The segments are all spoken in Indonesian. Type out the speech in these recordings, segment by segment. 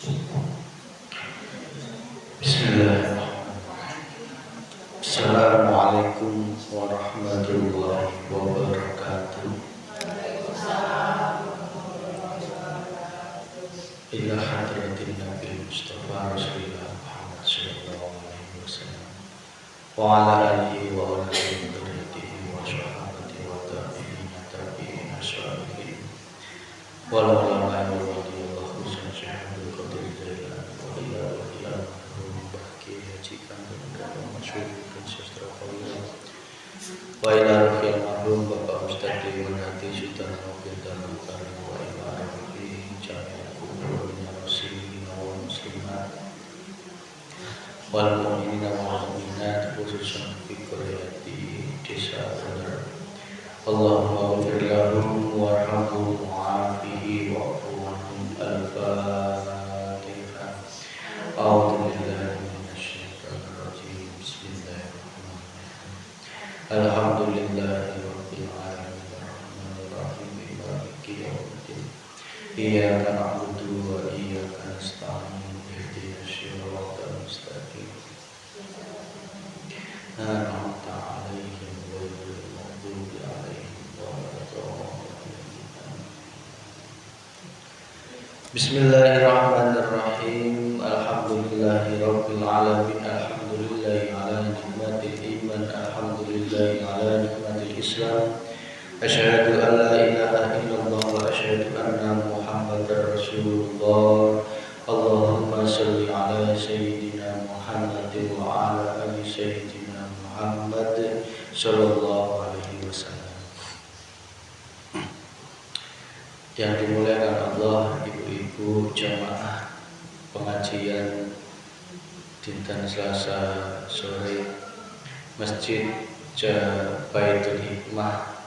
Bismillahirrahmanirrahim. Assalamualaikum warahmatullahi wabarakatuh. Ila hadratin Nabi Mustafa Rasulullah Muhammad sallallahu alaihi wasallam wa ala alihi wa alihi wa sahbihi wa tabi'in ashabihi wal ulama wal radiyallahu anhum qadri jalla wa ila baki hajikan dan masyhur dan sastra qauliyah wa ila rafiq marhum Bapak Ustaz Dewan Hati Sultan Muhammad dan Karim wa ila rafiq jami'ah kuburnya muslimin wa muslimat wal mu'minina wal mu'minat khususan fi qaryati desa Bener. Allahumma ghfir lahum warhamhum wa'afihi wa'fu anhum. Al-Fatihah. A'udzu billahi minasyaitonir rajim. Bismillahirrahmanirrahim. Alhamdulillahi rabbil alamin arrahmanir rahim maliki yaumiddin. Iyyaka na'budu wa iyyaka nasta'in. Ihdinas siratal mustaqim. An'amta 'alaihim ghairil maghdubi 'alaihim waladdallin. Bismillahirrahmanirrahim. Alhamdulillahirabbil alamin. Alhamdulillahi 'ala ni'matil iman. Alhamdulillahi 'ala ni'matil Islam. Asyhadu an la ilaha illallah wa asyhadu anna Muhammadar Rasulullah. Allahumma shalli 'ala sayyidina Muhammadin wa 'ala ali sayyidina Muhammad sallallahu alaihi wasallam. Yang dimuliakan Allah, ibu-ibu jamaah pengajian dinten Selasa sore Masjid Baitul Hikmah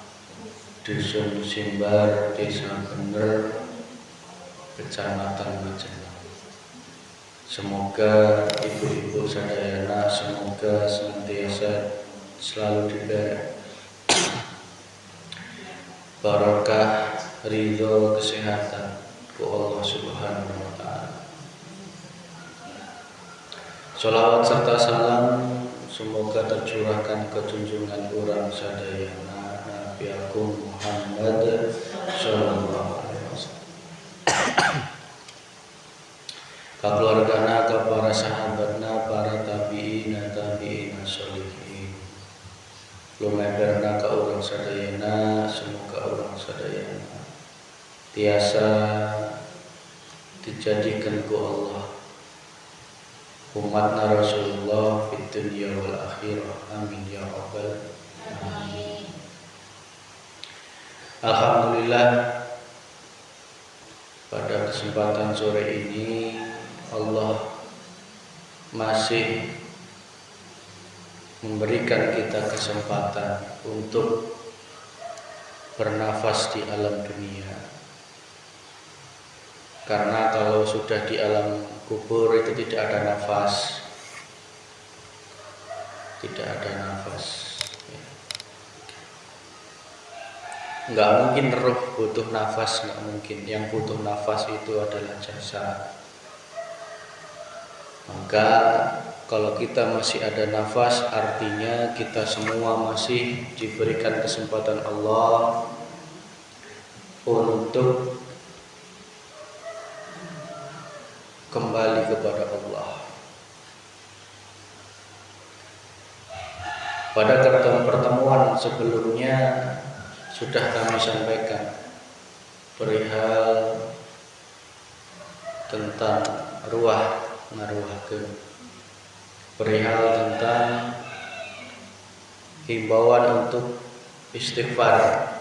Dusun Simbar, Desa Bener, Kecamatan Majenang. Semoga ibu-ibu sadayana semoga senantiasa selalu diberi barokah, ridho, kesehatan ku Allah Subhanahu wa ta'ala. Sholawat serta salam semoga tercurahkan ke junjungan urang sadayana Nabi Agung Muhammad sallallahu alaihi wasallam. Ka keluargana, ka para sahabatna, para tabi'in sholihin. Lumeberna ka urang sadayana, semoga urang sadayana tiasa dijadikan ku Allah umatna Rasulullah fid dunya wal akhirah. Amin ya rabbal alamin. Alhamdulillah, pada kesempatan sore ini Allah masih memberikan kita kesempatan untuk bernafas di alam dunia. Karena kalau sudah di alam kubur itu tidak ada nafas. Tidak ada nafas. Nggak mungkin roh butuh nafas, nggak mungkin. Yang butuh nafas itu adalah jasad. Maka kalau kita masih ada nafas, artinya kita semua masih diberikan kesempatan Allah untuk kembali kepada Allah. Pada pertemuan sebelumnya sudah kami sampaikan perihal tentang ruah ngaruhkeun, perihal tentang himbauan untuk istighfar,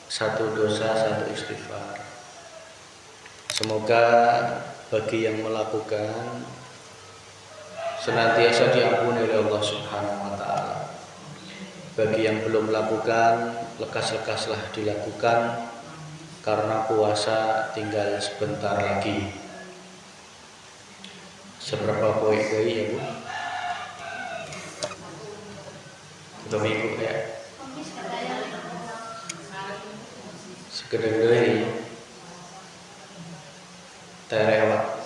satu dosa satu istighfar. Semoga bagi yang melakukan senantiasa diampuni oleh Allah Subhanahu wa ta'ala. Bagi yang belum melakukan, lekas-lekaslah dilakukan, karena puasa tinggal sebentar lagi. Seberapa poin ya Bu? 2 minggu ya. Sekedar deui terewat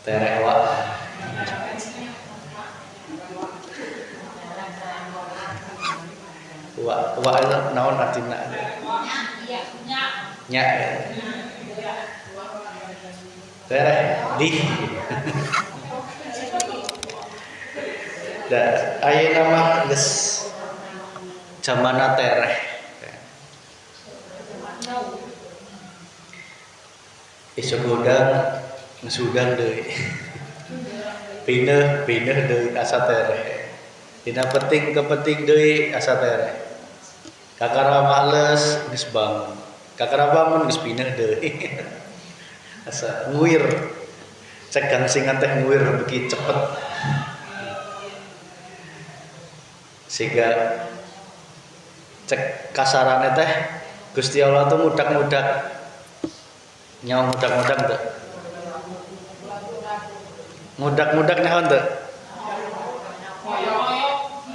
terek wak. Wak naon artina? Nya. Terek di. Da aya nama geus zamana tereh. Isuk udang ngasudan deui. Pindah deui asa tereh. Dina penting kepenting deui asa tereh. Kakara males geus bangun. Kakara bangun geus pindah deui. Asa nguir. Cek gangsingan teh nguir beuki cepet. Sehingga cek kasarane teh Gusti Allah tuh mudak-mudak nyawa mudak-mudak tuh mudak-mudak nyawa tuh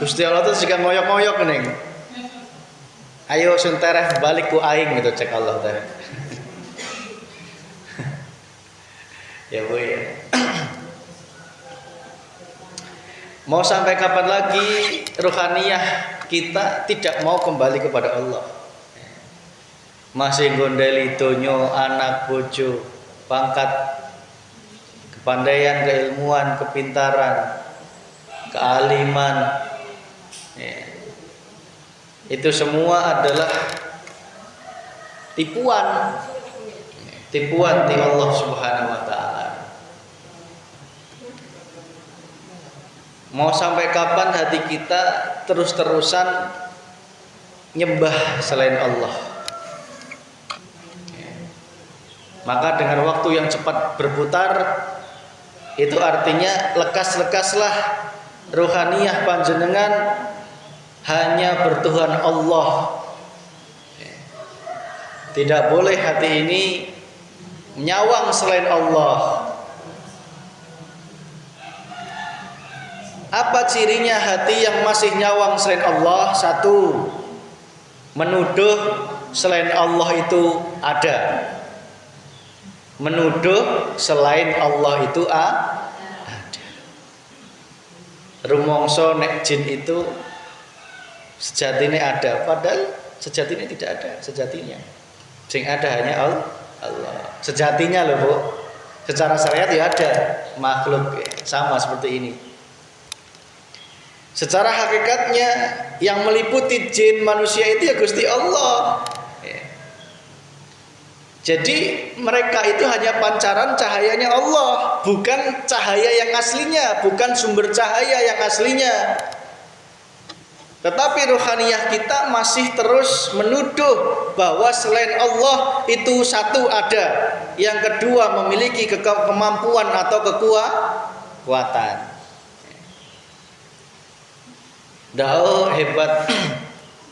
Gusti Allah tuh jika ngoyok-ngoyok nih ayo sentereh balik ku aing gitu cek Allah teh ya Bu ya. Mau sampai kapan lagi rohaniyah kita tidak mau kembali kepada Allah? Masih gondeli donyo, anak, bojo, pangkat, kepandaian, keilmuan, kepintaran, kealiman. Ya. Itu semua adalah tipuan di Allah Subhanahu wa taala. Mau sampai kapan hati kita terus-terusan nyembah selain Allah? Maka dengan waktu yang cepat berputar, itu artinya lekas-lekaslah rohaniyah panjenengan hanya bertuhan Allah. Tidak boleh hati ini menyawang selain Allah. Apa cirinya hati yang masih nyawang selain Allah? Satu, menuduh selain Allah itu ada. Menuduh selain Allah itu ada. Rumongso nek jin itu sejatinya ada, padahal sejatinya tidak ada. Sejatinya sing ada hanya Allah. Sejatinya loh Bu. Secara syariat ya ada makhluk sama seperti ini. Secara hakikatnya yang meliputi jin manusia itu ya Gusti Allah. Jadi mereka itu hanya pancaran cahayanya Allah, bukan cahaya yang aslinya, bukan sumber cahaya yang aslinya. Tetapi rohaniyah kita masih terus menuduh bahwa selain Allah itu satu ada, yang kedua memiliki kemampuan atau kekuatan. Dah hebat,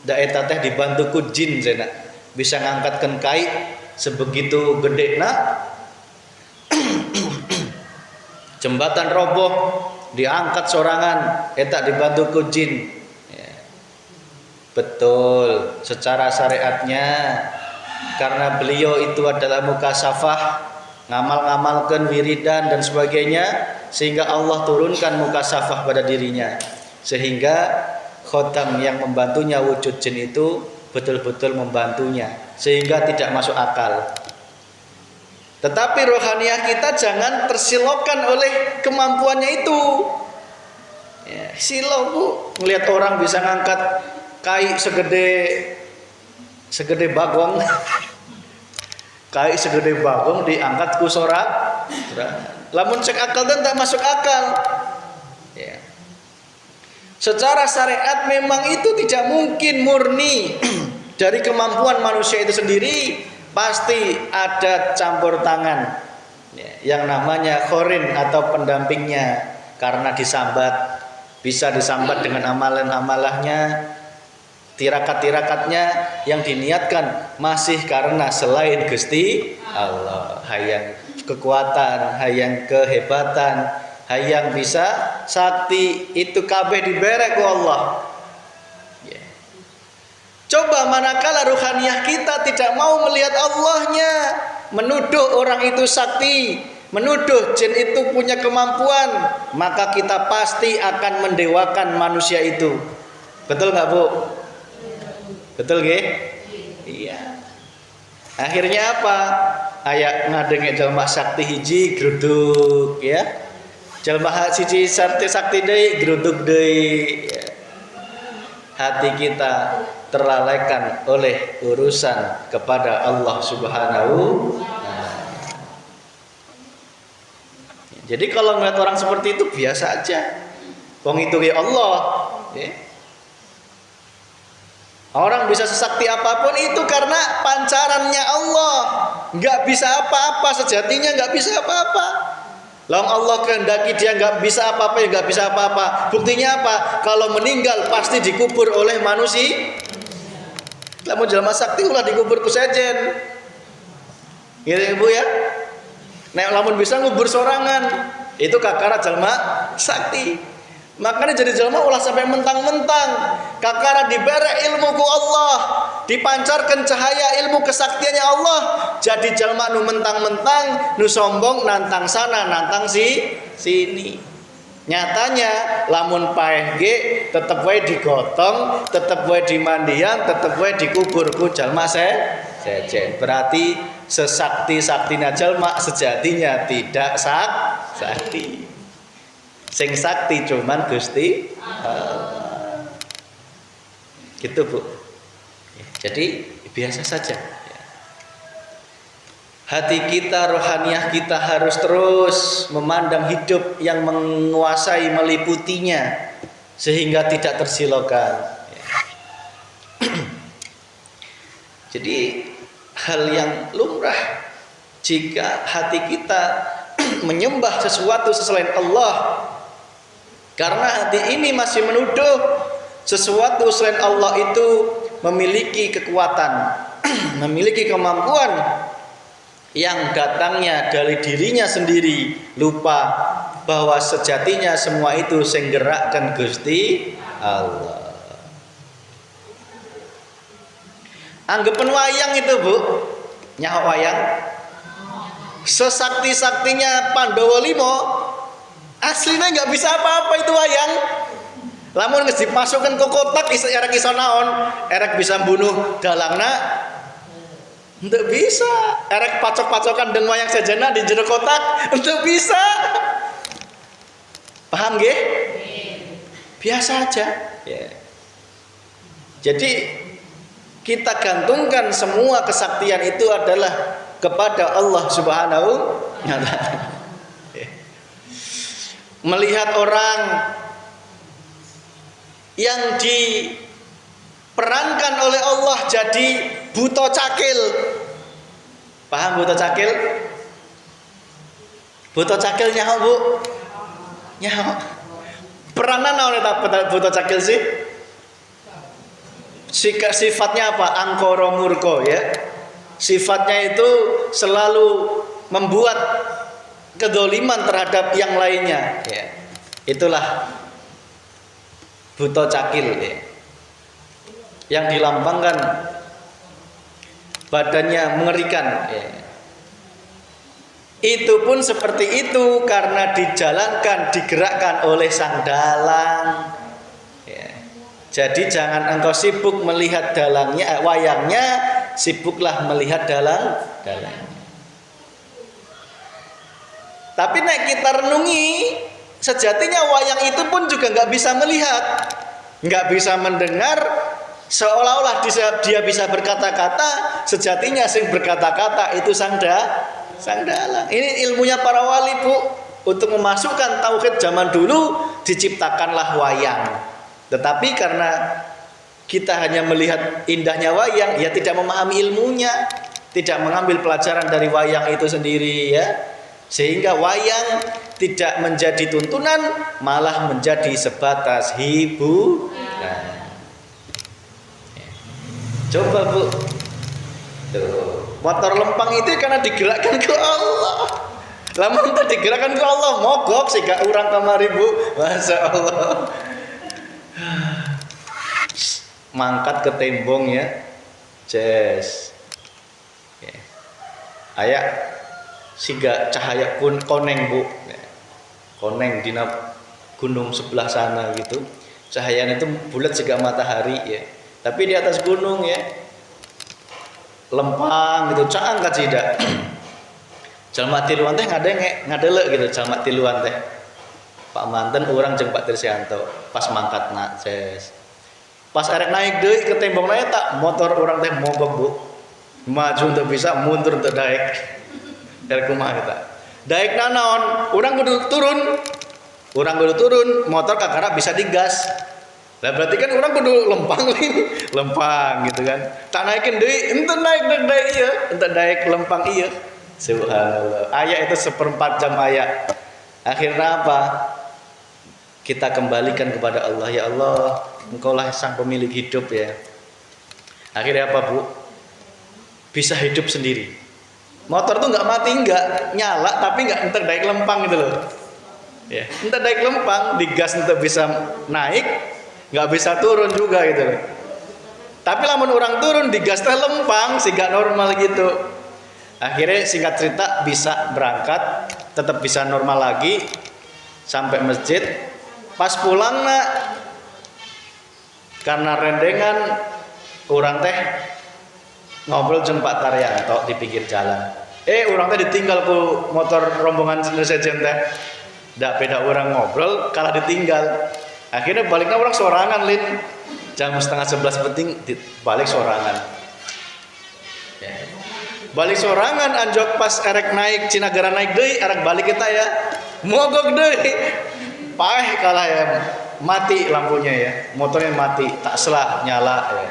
dah eta teh dibantu ku jin cenah, bisa ngangkatkeun kai sebegitu gede nak jembatan roboh diangkat sorangan eta dibantu ku jin ya. Betul secara syariatnya karena beliau itu adalah mukasafah ngamal-ngamalkan wiridan dan sebagainya sehingga Allah turunkan mukasafah pada dirinya sehingga khotam yang membantunya wujud jin itu betul-betul membantunya sehingga tidak masuk akal. Tetapi rohaniyah kita jangan tersilaukan oleh kemampuannya itu. Ya, silau Bu, melihat orang bisa ngangkat kai segede bagong. Kai segede bagong diangkat ku sorak. Lamun cek akal dan tak masuk akal. Ya. Secara syariat memang itu tidak mungkin murni dari kemampuan manusia itu sendiri, pasti ada campur tangan yang namanya khorin atau pendampingnya karena disambat, bisa disambat dengan amalan-amalahnya, tirakat-tirakatnya yang diniatkan masih karena selain Gusti Allah, hayang kekuatan, hayang kehebatan, hayang bisa sakti itu kabeh dibere ku Allah. Coba manakala ruhaniyah kita tidak mau melihat Allahnya, menuduh orang itu sakti, menuduh jin itu punya kemampuan, maka kita pasti akan mendewakan manusia itu. Betul nggak Bu? Betul nggih? Iya. Akhirnya apa? Ayak ngadenge jalma sakti hiji gruduk ya. Jalma siji sakti deui gruduk deui. Ya. Hati kita terlalaikan oleh urusan kepada Allah Subhanahu. Jadi kalau melihat orang seperti itu biasa aja. Wong itu ya Allah. Ya. Orang bisa sesakti apapun itu karena pancarannya Allah. Nggak bisa apa-apa, sejatinya nggak bisa apa-apa. Lalu Allah kehendaki dia nggak bisa apa-apa, ya nggak bisa apa-apa. Buktinya apa? Kalau meninggal pasti dikubur oleh manusia. Lamun jalma sakti ulah dikubur ku sejen. Gitu ya Bu ya. Nek lamun bisa ngubur sorangan, itu kakara jalma sakti. Makanya jadi jalma ulah sampai mentang-mentang kakara diberi ilmu ku Allah, dipancarkan cahaya ilmu kesaktiannya Allah, jadi jalma nu mentang-mentang, nu sombong nantang sana nantang sini. Nyatanya lamun paeh ge tetep wae digotong, tetep wae dimandian, tetep wae dikubur ku jalma sejen. Berarti sesakti-saktina jalma sejatinya tidak sakti. Sing sakti cuman Gusti Allah. Gitu Bu. Jadi biasa saja. Hati kita, rohaniah kita harus terus memandang hidup yang menguasai, meliputinya sehingga tidak tersilaukan. Jadi hal yang lumrah jika hati kita menyembah sesuatu selain Allah. Karena hati ini masih menuduh sesuatu selain Allah itu memiliki kekuatan, memiliki kemampuan yang datangnya dari dirinya sendiri, lupa bahwa sejatinya semua itu sing gerakkan Gusti Allah. Anggapan wayang itu Bu, nyaho wayang sesakti-saktinya Pandawa Limo, aslinya nggak bisa apa-apa itu wayang. Lamun geus dimasukkan ke kotak erek iso naon, erek bisa bunuh dalangna, untuk bisa. Erek pacok-pacokan dengan wayang sejana di jero kotak, untuk bisa. Paham nggih? Biasa aja. Ya. Jadi kita gantungkan semua kesaktian itu adalah kepada Allah Subhanahu wa Ta'ala. Melihat orang yang diperankan oleh Allah jadi buta cakil. Paham buta cakil? Buta cakil nyaho Bu? Nyaho. Peranan oleh buta cakil sih? Sifatnya apa? Angkara murka ya. Sifatnya itu selalu membuat kedoliman terhadap yang lainnya ya. Itulah buta cakil ya. Yang dilambangkan badannya mengerikan ya. Itu pun seperti itu karena dijalankan, digerakkan oleh sang dalang ya. Jadi jangan engkau sibuk melihat dalangnya, wayangnya, sibuklah melihat dalangnya. Tapi nek kita renungi, sejatinya wayang itu pun juga nggak bisa melihat, nggak bisa mendengar, seolah-olah dia bisa berkata-kata, sejatinya sing berkata-kata itu sang dalang. Ini ilmunya para wali Bu. Untuk memasukkan tauhid zaman dulu diciptakanlah wayang. Tetapi karena kita hanya melihat indahnya wayang, ya tidak memahami ilmunya, tidak mengambil pelajaran dari wayang itu sendiri ya. Sehingga wayang tidak menjadi tuntunan, malah menjadi sebatas hiburan. Coba Bu, tuh, motor lempang itu karena digerakkan ke Allah. Lamun tadi digerakkan ke Allah, mogok sih gak urang kamari Bu. Masya Allah. Mangkat ke tembong ya. Yes. Ayak siga cahaya koneng Bu, koneng di gunung sebelah sana gitu, cahayanya itu bulat juga matahari ya, tapi di atas gunung ya lempang gitu, angkat tidak. Jalma tiluan teh ngadele gitu, jalma tiluan teh Pak Manten orang jeung Pak Trisyanto pas mangkatna ses. Pas arek naik deui ke tembok naik tak motor orang teh mogok Bu. Maju untuk bisa, mundur untuk daek. Dari kumaha kita. Daek naon, orang kudu turun. Orang kudu turun, motor kakara bisa digas. Lah berarti kan orang kudu lempang lempang gitu kan. Tak naikin deui, ente naik daek ieu, ente daek lempang ieu. Subhanallah. Ayat itu 1/4 jam ayat. Akhirnya apa? Kita kembalikan kepada Allah. Ya Allah, Engkaulah sang pemilik hidup ya. Akhirnya apa Bu? Bisa hidup sendiri. Motor tuh nggak mati, nggak nyala, tapi nggak entar daik lempang gitu loh. Ya, entar daik lempang, digas entar bisa naik, nggak bisa turun juga gitu loh. Tapi lamun orang turun digas teh lempang, sih nggak normal gitu. Akhirnya singkat cerita bisa berangkat, tetap bisa normal lagi sampai masjid. Pas pulang nak, karena rendengan orang teh ngobrol jeung Pak Taryanto di pinggir jalan. Orang teh ditinggal ku motor rombongan sejen teh. Dak beda orang ngobrol kalah ditinggal. Akhirnya baliknya orang sorangan lin. Jam 10:30 penting balik sorangan. Ya. Balik sorangan anjok pas erek naik Cinagara naik deui, erek balik kita ya. Mogok deui. Paeh kalah ya, mati lampunya ya, motornya mati, tak selah nyala ya.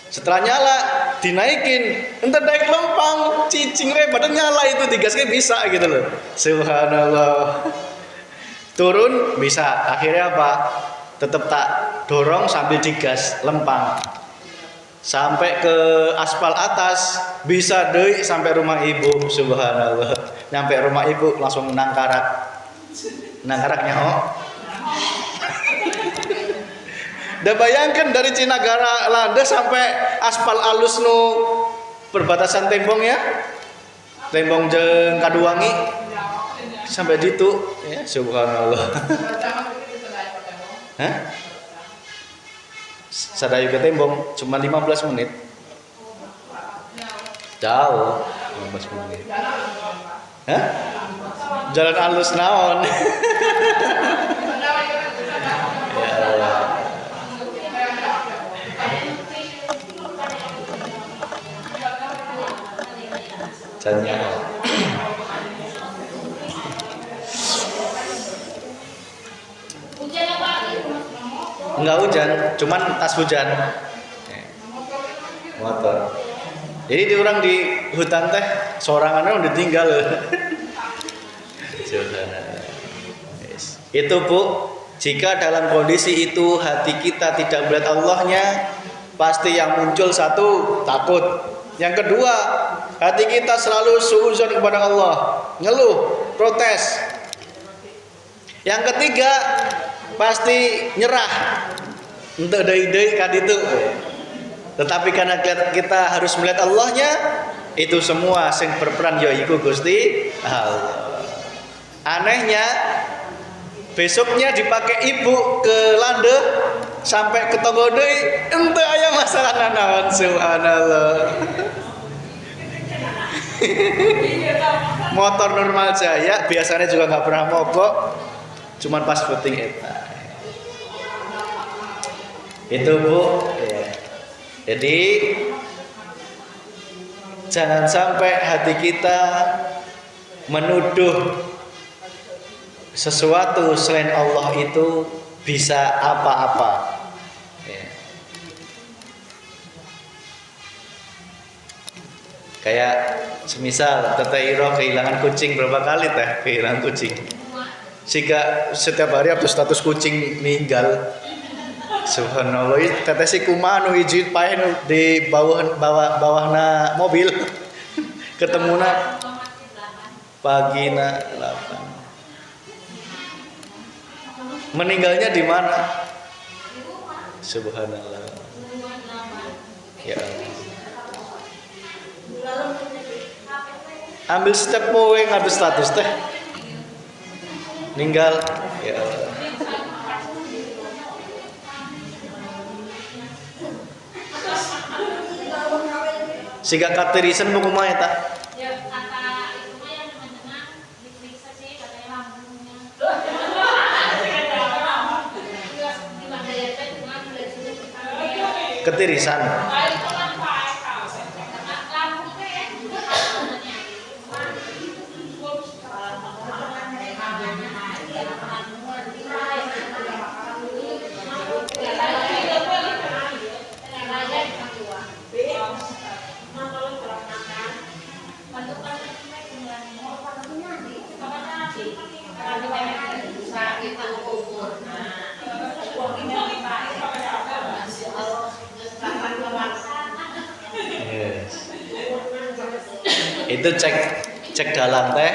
Setelah nyala dinaikin, entar naik lempang, cicing badan nyala itu digasnya bisa gitu loh. Subhanallah. Turun bisa, akhirnya apa? Tetap tak dorong sambil digas lempang. Sampai ke aspal atas bisa deui sampai rumah ibu. Subhanallah. Nyampe rumah ibu langsung nangkarak. Nangkaraknya udah bayangkan dari Cinagara Lada sampai aspal alus nu perbatasan tembong ya, tembong jeung Kaduwangi sampai ditu ya. Subhanallah. Hah? Sadayu ke tembong cuma 15 menit. Jauh 15 menit. Hah? Jalan alus naon. Ya Allah. Janya. Enggak hujan, cuman tas hujan. Motor. Jadi di orang di hutan teh sorangannya udah tinggal. Itu Bu, jika dalam kondisi itu hati kita tidak melihat Allahnya, pasti yang muncul satu takut. Yang kedua, hati kita selalu suudzon kepada Allah, ngeluh, protes. Yang ketiga, pasti nyerah. Untuk deui-deui kan itu. Tetapi karena kita harus melihat Allahnya, itu semua sing berperan yaiku Gusti Allah. Anehnya besoknya dipakai ibu ke Lande sampai ke Tonggo deui ente aya masalah naon. Subhanallah. Motor normal jaya biasanya juga nggak pernah mogok, cuman pas puting eta. Itu Bu ya. Jadi jangan sampai hati kita menuduh sesuatu selain Allah itu bisa apa-apa ya. Kayak semisal Teteh Iro kehilangan kucing berapa kali teh kehilangan kucing, sehingga setiap hari ada status kucing meninggal. Subhanallah, teteh si kumaha nu hiji paeh di bawahna mobil ketemuna pagina 8. Meninggalnya di mana? Subhanallah. Ya Allah. Ambil step kowe ngadu status teh. Ninggal ya Allah. Siga katerisan mau kumaha eta? Ya kata itu mah yang teman-teman diperiksa sih katanya lambungnya. Ketirisan. Yes. Itu cek dalam teh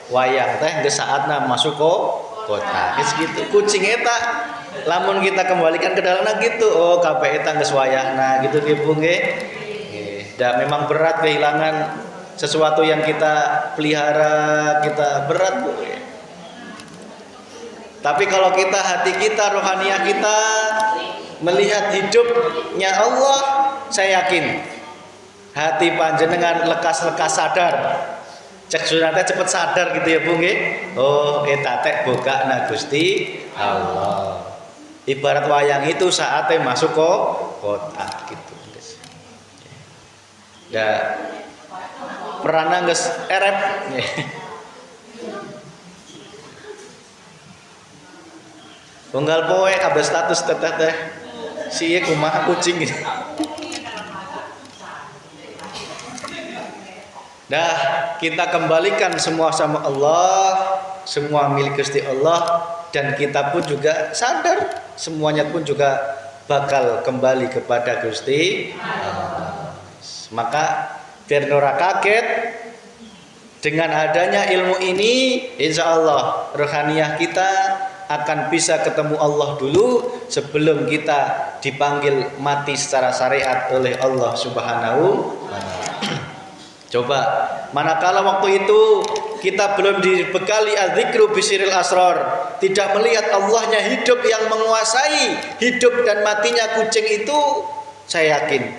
wayang teh geus saatna masuk kota. Geus gitu. Kucing eta lamun kita kembalikan ke dalamna gitu. Oh, kabeh eta geus wayahna gitu ge Bu nggih. Dan memang berat kehilangan sesuatu yang kita pelihara, kita berat Bu. Tapi kalau kita hati kita, rohaniah kita melihat hidupnya Allah, saya yakin hati panjenengan lekas-lekas sadar. Cek sunatnya cepet sadar gitu ya Bu nggih. Oh, eta teh bokana Gusti Allah. Ibarat wayang itu saatnya masuk kota gitu. Ya peranna geus erep. Tunggal poe abah status teteh teh si kumaha kucing gitu. Dah kita kembalikan semua sama Allah, semua milik Gusti Allah, dan kita pun juga sadar semuanya pun juga bakal kembali kepada Gusti Allah. Maka biar ora kaget dengan adanya ilmu ini, insya Allah rohaniah kita akan bisa ketemu Allah dulu sebelum kita dipanggil mati secara syariat oleh Allah Subhanahu wa taala. Coba manakala waktu itu kita belum dibekali adzikru bisiril asrar, tidak melihat Allahnya hidup yang menguasai hidup dan matinya kucing itu, saya yakin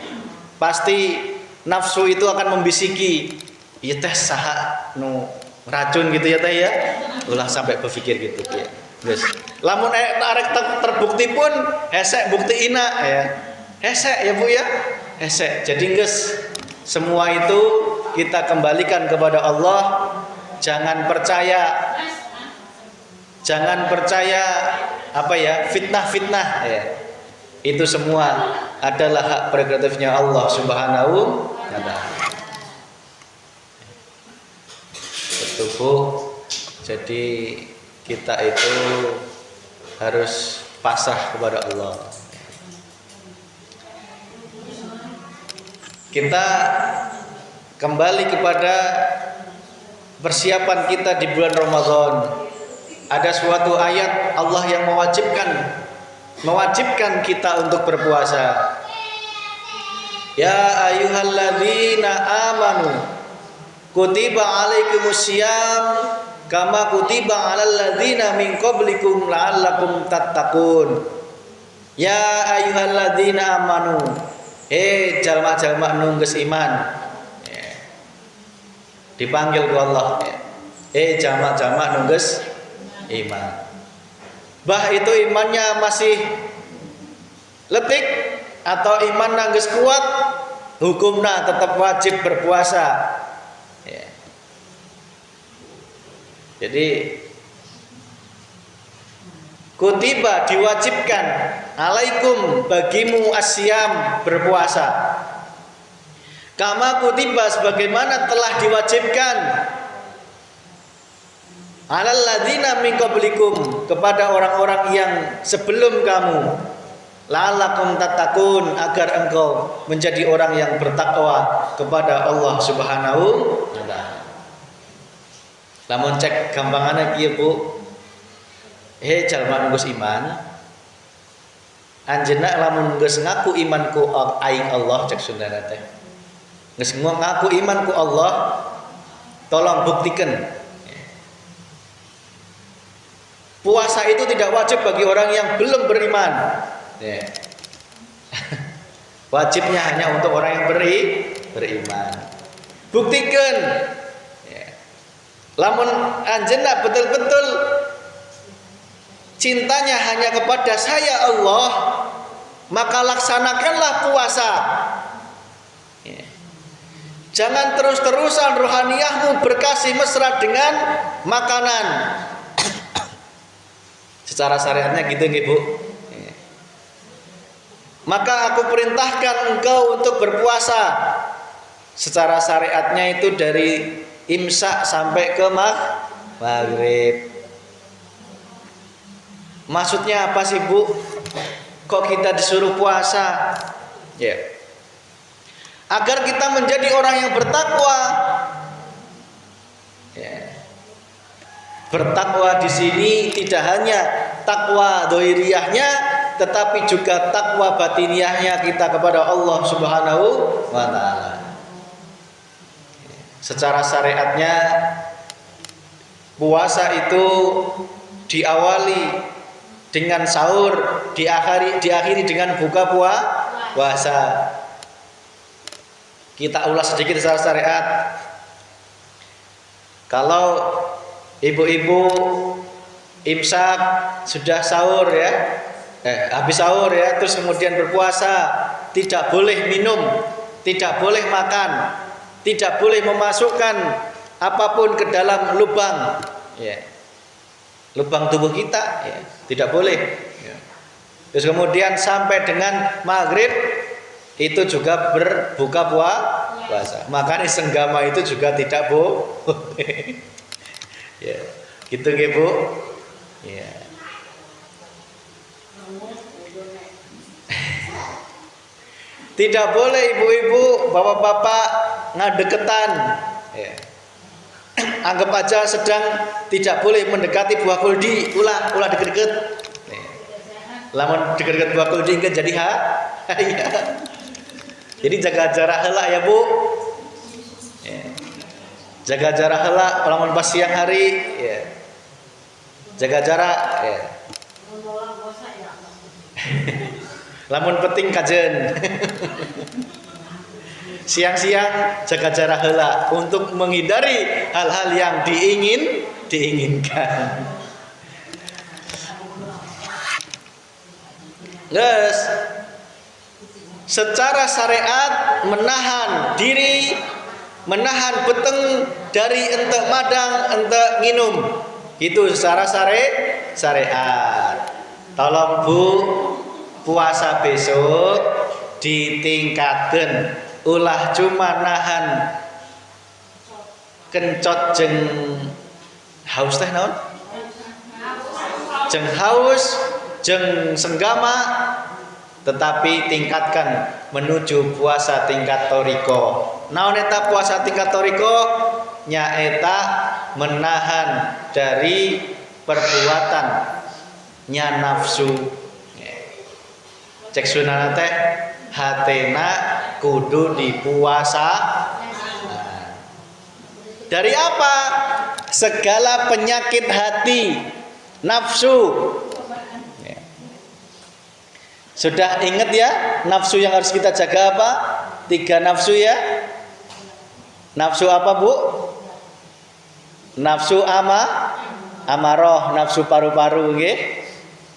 pasti nafsu itu akan membisiki, ya teh saha nu racun gitu ya teh ya. Ulah sampai berpikir gitu ya. Terus lamun arek terbukti pun hesek bukti ina ya. Hesek ya Bu ya. Hesek. Jadi geus semua itu kita kembalikan kepada Allah. Jangan percaya apa ya, fitnah-fitnah ya. Itu semua adalah hak prerogatifnya Allah Subhanahu wa taala. Betul Bu. Jadi kita itu harus pasrah kepada Allah. Kita kembali kepada persiapan kita di bulan Ramadan. Ada suatu ayat Allah yang mewajibkan kita untuk berpuasa. Ya ayyuhalladzina amanu kutiba alaikumusiyam kama kutiba alal ladzina min qablikum la'allakum tattaqun. Ya ayyuhalladzina amanu, jalma-jalma nu geus iman. Dipanggil ku Allah. Jalma-jalma nu geus iman. Bah itu imannya masih letik atau iman geus kuat, hukumna tetap wajib berpuasa. Ya. Jadi kutiba diwajibkan alaikum bagimu asyam berpuasa. Kama kutiba sebagaimana telah diwajibkan alal ladzina min qablikum kepada orang-orang yang sebelum kamu, la'allakum tattaqun agar engkau menjadi orang yang bertakwa kepada Allah Subhanahu wa taala. Lamun cek gampangana kieu Bu. Jalma geus iman. Anjeunna lamun geus ngaku iman ku aing Allah cek Sundana teh. Geus ngaku iman ku Allah, Tolong buktikan. Puasa itu tidak wajib bagi orang yang belum beriman. Ya. Wajibnya hanya untuk orang yang beriman. Buktikan. Ya. Lamun anjena betul-betul cintanya hanya kepada saya Allah, maka laksanakanlah puasa. Ya. Jangan terus-terusan rohaniyahmu berkasih mesra dengan makanan. Secara syariatnya gitu nggih, Bu. Ya. Maka aku perintahkan engkau untuk berpuasa. Secara syariatnya itu dari imsak sampai ke maghrib. Maksudnya apa sih, Bu? Kok kita disuruh puasa? Ya. Agar kita menjadi orang yang bertakwa. Ya. Bertakwa di sini tidak hanya takwa dohiriyahnya, tetapi juga takwa batiniahnya kita kepada Allah Subhanahu wa Ta'ala. Secara syariatnya puasa itu diawali dengan sahur, diakhiri dengan buka puasa. Kita ulas sedikit secara syariat. Kalau ibu-ibu imsak sudah sahur ya, habis sahur ya, terus kemudian berpuasa, tidak boleh minum, tidak boleh makan, tidak boleh memasukkan apapun ke dalam lubang, ya, lubang tubuh kita, ya, tidak boleh. Ya. Terus kemudian sampai dengan maghrib itu juga berbuka puasa. Makanya senggama itu juga tidak boleh. Ya, gitu nggih, Bu. Ya. Tidak boleh ibu-ibu, bapak-bapak ngadeketan. Ya. Anggap aja sedang tidak boleh mendekati buah kuldi, ulah deket-deket. Ya. Lamun deket-deket buah kuldi kan jadi ya. Jadi jaga jarak heula ya, Bu. Ya. Jaga jarak heula lamun pas siang hari, ya. Jaga jarak, ya. Lamun penting kajen. Siang-siang jaga jarak heula untuk menghindari hal-hal yang diinginkan. Terus secara syariat menahan diri, menahan beteng dari entek madang, entek nginum. Itu secara syariat. Tolong, Bu, puasa besok ditingkatkan, ulah cuma nahan kencot jeng haus teh naon? Jeng haus, jeng senggama, tetapi tingkatkan menuju puasa tingkat toriko. Naon eta puasa tingkat toriko? Nyaeta menahan dari perbuatan nya nafsu. Cek sunana teh hatena kudu dipuasa. Dari apa? Segala penyakit hati, nafsu. Sudah ingat ya nafsu yang harus kita jaga apa? 3 nafsu ya. Nafsu apa, Bu? Nafsu amarah, nafsu paru-paru nggih.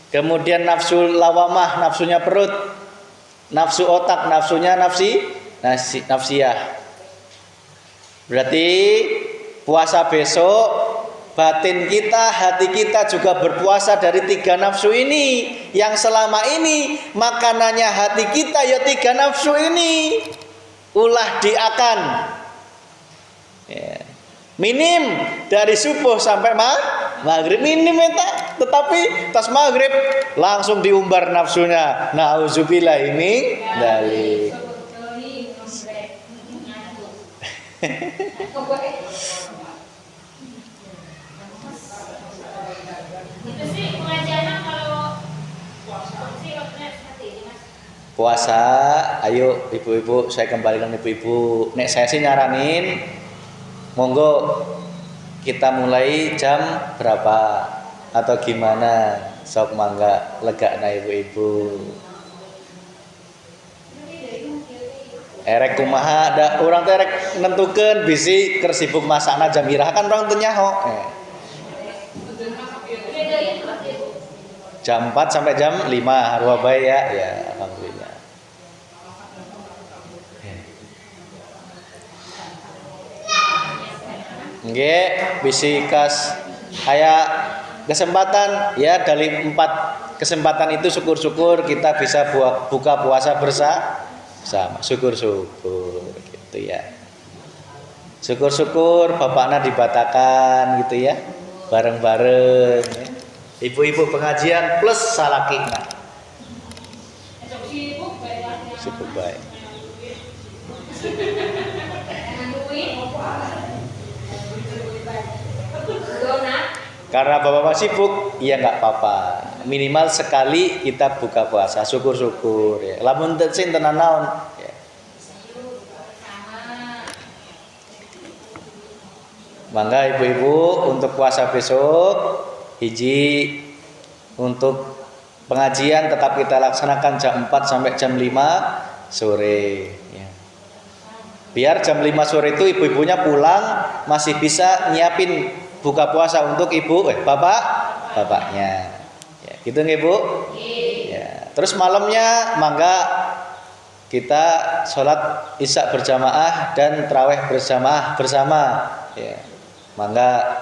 Kemudian nafsu lawamah, nafsunya perut. Nafsu otak, nafsunya nafsiyah. Berarti puasa besok batin kita, hati kita juga berpuasa dari 3 nafsu ini. Yang selama ini makanannya hati kita ya 3 nafsu ini. Ulah diakan. Ya. Minim dari subuh sampai maghrib minim eta, tetapi tas maghrib langsung diumbar nafsunya. Nauzubillah ini dari. Itu sih pengajaran kalau sih waktunya seperti ini, Mas. Puasa, ayo ibu-ibu, saya kembalikan ibu-ibu. Nek saya sih nyaranin Monggo kita mulai jam berapa atau gimana? Sok mangga legakna ibu-ibu. Erek kumaha ada orang teh erek nentukeun bisi keur sibuk masakna jam iraha kan orang teu nyaho. Jam 4 sampai jam 5 harua bae ya. Ya, alhamdulillah. Nggih, bisi kas aya kesempatan ya dari 4 kesempatan itu syukur-syukur kita bisa buka puasa bersama. Syukur-syukur gitu ya. Syukur-syukur bapaknya dibatakan gitu ya. Bareng-bareng ya. Ibu-ibu pengajian plus salakina. Sibuk baik. Karena bapak-bapak sibuk, ya nggak apa-apa. Minimal sekali kita buka puasa, syukur-syukur. Ya. Lamun teu tenan naon. Ya. Mangga ibu-ibu untuk puasa besok, hiji untuk pengajian tetap kita laksanakan jam 4 sampai jam 5 sore. Ya. Biar jam 5 sore itu ibu-ibunya pulang masih bisa nyiapin buka puasa untuk bapaknya ya, gitu nggih Bu ya. Terus malamnya mangga kita sholat isya berjamaah dan tarawih berjamaah bersama ya. Mangga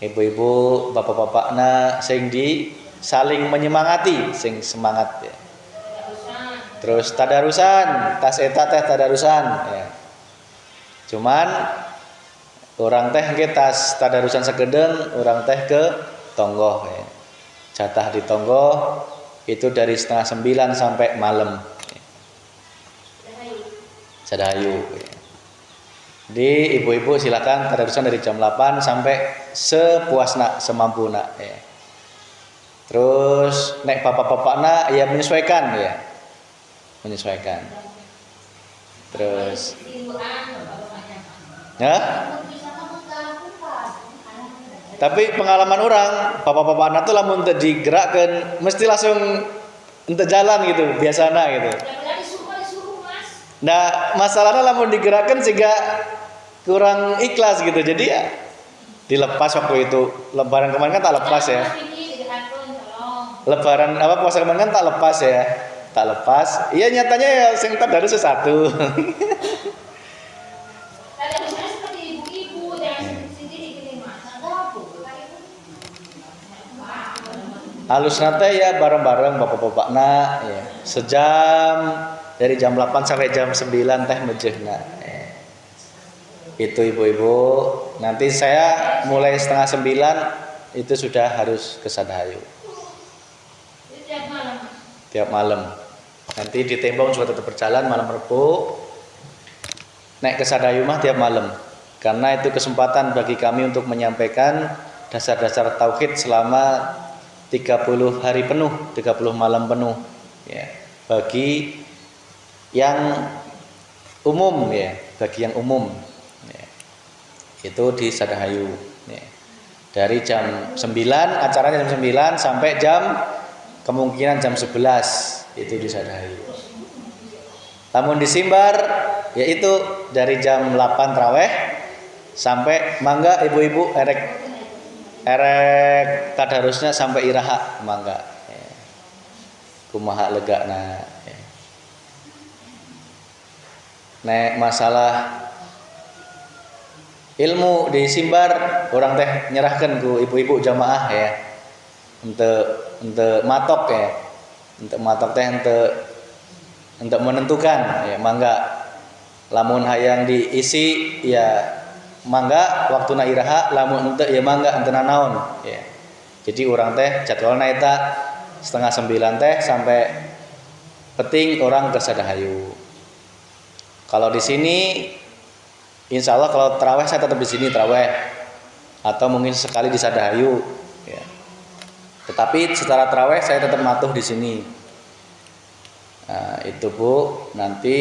ibu-ibu bapak-bapakna sing di saling menyemangati sing semangat ya. Terus tadarusan tas eta teh tadarusan ya. Cuman orang teh ke tas tadarusan segedeng, orang teh ke tonggoh ya. Jatah di tonggoh itu dari setengah 9 sampai malam ya. Sadahayu ya. Di ibu-ibu silakan tadarusan dari jam 8 sampai sepuasna semampuna ya. Terus nek bapak-bapakna ya menyesuaikan ya. Menyesuaikan. Terus ya. Tapi pengalaman orang, bapak-bapak anak tuh lamun teu digerakkeun mesti langsung ente jalan gitu, biasana gitu. Nah, masalahnya lamun digerakkan sehingga kurang ikhlas gitu. Jadi ya dilepas waktu itu. Lebaran kemarin kan tak lepas ya. Lebaran apa puasa kemarin kan tak lepas ya. Tak lepas. Iya nyatanya ya sing tadarus satu. Halus nate ya bareng-bareng bapak-bapakna ya. Sejam dari jam 8 sampai jam 9 teh mejehna. Ya. Itu ibu-ibu. Nanti saya mulai setengah 9 itu sudah harus ke Sadahayu. Tiap malam. Nanti di Tembong juga tetap berjalan malam Rebo. Naik ke Sadahayu mah tiap malam. Karena itu kesempatan bagi kami untuk menyampaikan dasar-dasar tauhid selama 30 hari penuh, 30 malam penuh ya. Bagi yang umum ya, bagi yang umum ya. Itu di Sadahayu ya. Dari jam 9 acaranya jam 9 sampai jam kemungkinan jam 11 itu di Sadahayu. Namun di Simbar yaitu dari jam 8 taraweh sampai mangga ibu-ibu erek tadarusnya sampai iraha mangga ya. Kumaha legana ya. Nek masalah ilmu di Simbar orang teh nyerahkan ku ibu-ibu jamaah ya untuk matok ya, untuk matok teh untuk menentukan ya mangga lamun hayang diisi ya mangga waktuna iraha lamun henteu ya mangga henteu naon ya. Jadi orang teh jadwalna eta setengah 9 teh sampai penting orang ke Sadahayu. Kalau di sini insya Allah kalau taraweh saya tetap di sini taraweh atau mungkin sekali di Sadahayu ya. Tetapi secara taraweh saya tetap matuh di sini. Nah, itu Bu, nanti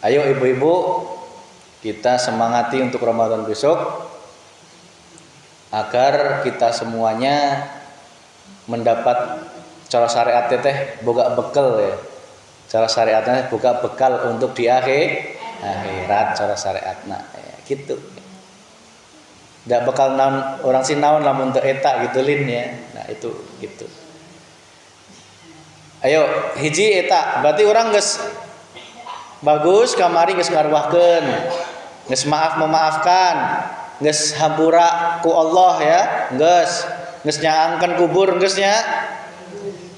ayo ibu-ibu kita semangati untuk Ramadan besok agar kita semuanya mendapat cara syariatnya teh boga bekal ya. Cara syariatnya boga bekal untuk di akhirat cara syariatna ya, gitu. Ndak bakal naon orang sinaon lamun teu eta gitu lin ya. Nah itu gitu. Ayo hiji eta berarti orang geus bagus kamari geus ngaruahkeun. Geus maaf memaafkan, geus hampura ku Allah ya, geus nyaangkeun kubur geus nya.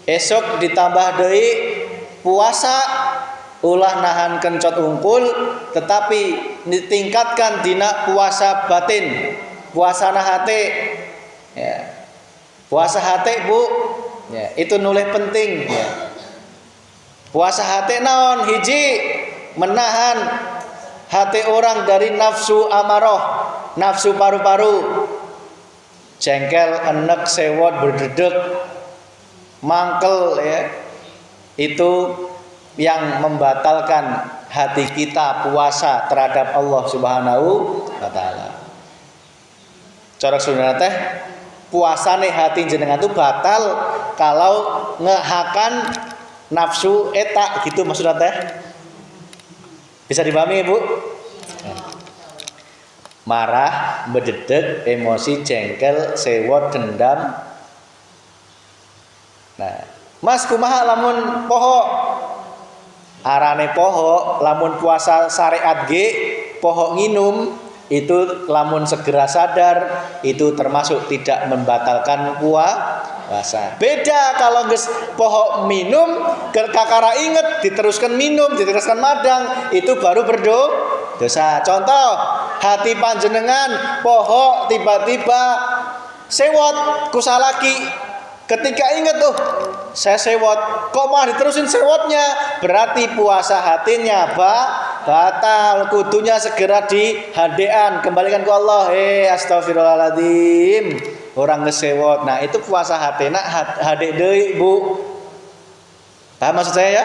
Esok ditambah deui puasa ulah nahan kencot unggul tetapi ditingkatkan dina puasa batin. Puasana hati ya. Puasa hati Bu ya, itu nulih penting ya. Puasa hati naon hiji menahan hati orang dari nafsu amarah, nafsu paru-paru, jengkel, enek, sewot, berdedek, mangkel ya. Itu yang membatalkan hati kita puasa terhadap Allah Subhanahu wa taala. Cara sunah teh puasane hati jenengan itu batal kalau ngehakan nafsu eta gitu maksudnya teh. Bisa dipahami Bu? Marah, bededek, emosi, jengkel, sewot, dendam. Nah, Mas kumaha lamun poho? Arane poho lamun puasa syariat ge poho nginum itu lamun segera sadar itu termasuk tidak membatalkan puasa. Beda kalau geus poho minum kakara inget diteruskan minum diteruskan madang itu baru berdosa. Contoh hati panjenengan poho tiba-tiba sewot kusalaki ketika inget saya sewot kok malah diterusin sewotnya berarti puasa hatinya batal kudunya segera dihadean kembalikan ke Allah astagfirullahaladzim orang ngesewot. Nah itu puasa hatina hade deui Bu. Paham maksud saya ya?